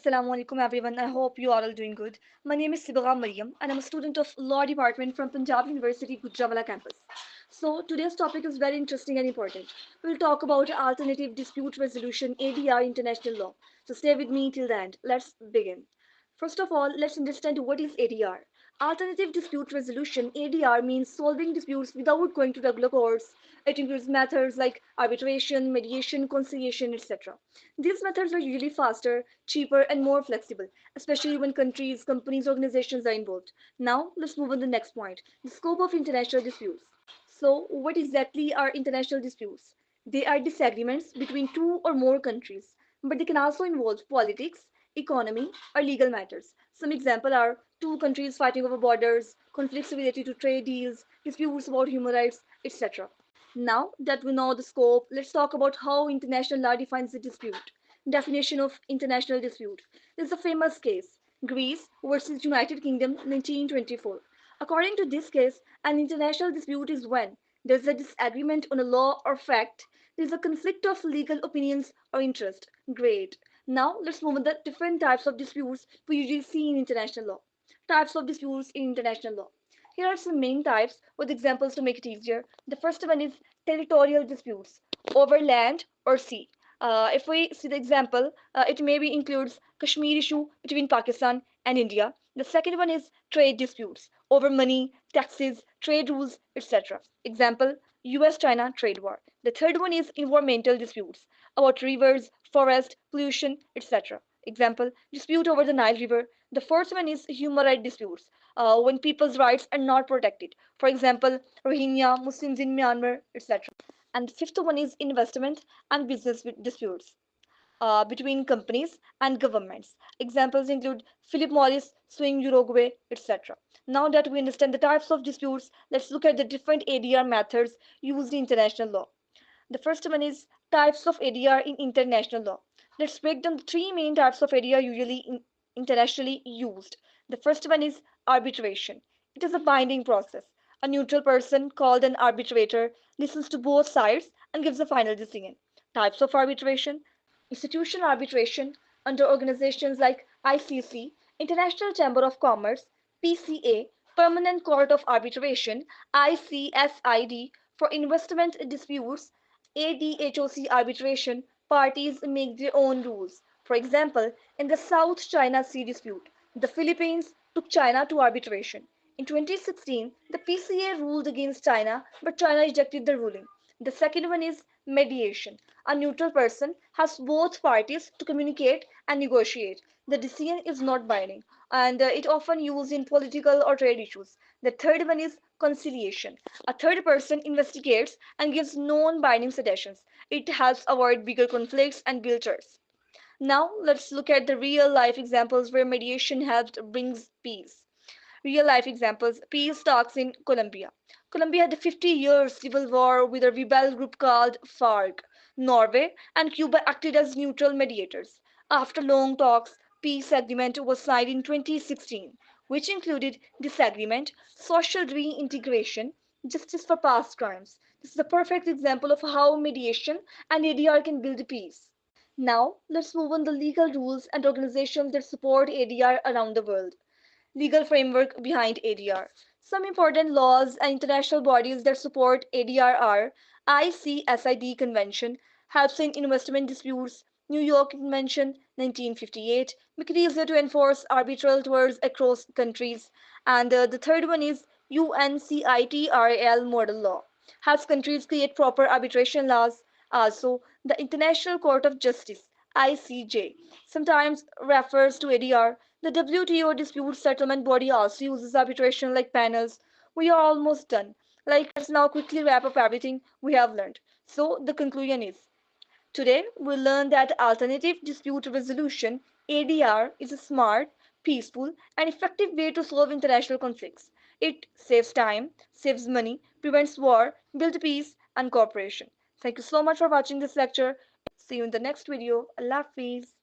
Assalamu alaikum everyone. I hope you are all doing good. My name is Sibagha Mariam and I'm a student of Law Department from Punjab University Gujranwala campus. So today's topic is very interesting and important. We'll talk about Alternative Dispute Resolution ADR international law. So stay with me till the end. Let's begin. First of all, let's understand what is ADR. Alternative Dispute Resolution ADR means solving disputes without going to regular courts. It includes methods like arbitration, mediation, conciliation, etc. These methods are usually faster, cheaper, and more flexible, especially when countries, companies, organizations are involved. Now, let's move on to the next point, the scope of international disputes. So, what exactly are international disputes? They are disagreements between two or more countries, but they can also involve politics, economy, or legal matters. Some examples are two countries fighting over borders, conflicts related to trade deals, disputes about human rights, etc. Now that we know the scope, let's talk about how international law defines a dispute. Definition of international dispute. This is a famous case, Greece versus United Kingdom 1924. According to this case, an international dispute is when there is a disagreement on a law or fact, there is a conflict of legal opinions or interest. Great. Now let's move on to the different types of disputes we usually see in international law. Types of disputes in international law. Here are some main types with examples to make it easier. The first one is territorial disputes over land or sea. If we see the example, it maybe includes Kashmir issue between Pakistan and India. The second one is trade disputes over money, taxes, trade rules, etc. Example, US-China trade war. The third one is environmental disputes about rivers, forest, pollution, etc. Example, dispute over the Nile River. The fourth one is human rights disputes when people's rights are not protected. For example, Rohingya, Muslims in Myanmar, etc. And the fifth one is investment and business disputes between companies and governments. Examples include Philip Morris suing Uruguay, etc. Now that we understand the types of disputes, let's look at the different ADR methods used in international law. The first one is types of ADR in international law. Let's break down the three main types of ADR usually internationally used. The first one is arbitration. It is a binding process. A neutral person called an arbitrator listens to both sides and gives a final decision. Types of arbitration: institutional arbitration under organizations like ICC, International Chamber of Commerce, PCA, Permanent Court of Arbitration, ICSID, for investment disputes, ADHOC arbitration, parties make their own rules. For example, in the South China Sea dispute, the Philippines took China to arbitration. In 2016, the PCA ruled against China, but China rejected the ruling. The second one is mediation. A neutral person has both parties to communicate and negotiate. The decision is not binding and it often used in political or trade issues. The third one is conciliation. A third person investigates and gives non-binding suggestions. It helps avoid bigger conflicts and build trust. Now let's look at the real life examples where mediation helped brings peace. Real life examples: peace talks in Colombia. Colombia had a 50-year civil war with a rebel group called FARC. Norway and Cuba acted as neutral mediators. After long talks, peace agreement was signed in 2016, which included disagreement, social reintegration, justice for past crimes. This is a perfect example of how mediation and ADR can build peace. Now, let's move on to the legal rules and organizations that support ADR around the world. Legal framework behind ADR. Some important laws and international bodies that support ADR are ICSID Convention, helps in investment disputes, New York Convention 1958, make it easier to enforce arbitral tours across countries, and the third one is UNCITRAL model law, helps countries create proper arbitration laws. Also, the International Court of Justice ICJ sometimes refers to ADR. The WTO dispute settlement body also uses arbitration like panels. We are almost done. Like, let's now quickly wrap up everything we have learned. So, the conclusion is today we learned that alternative dispute resolution ADR is a smart, peaceful, and effective way to solve international conflicts. It saves time, saves money, prevents war, builds peace and cooperation. Thank you so much for watching this lecture. See you in the next video. Allah Hafiz.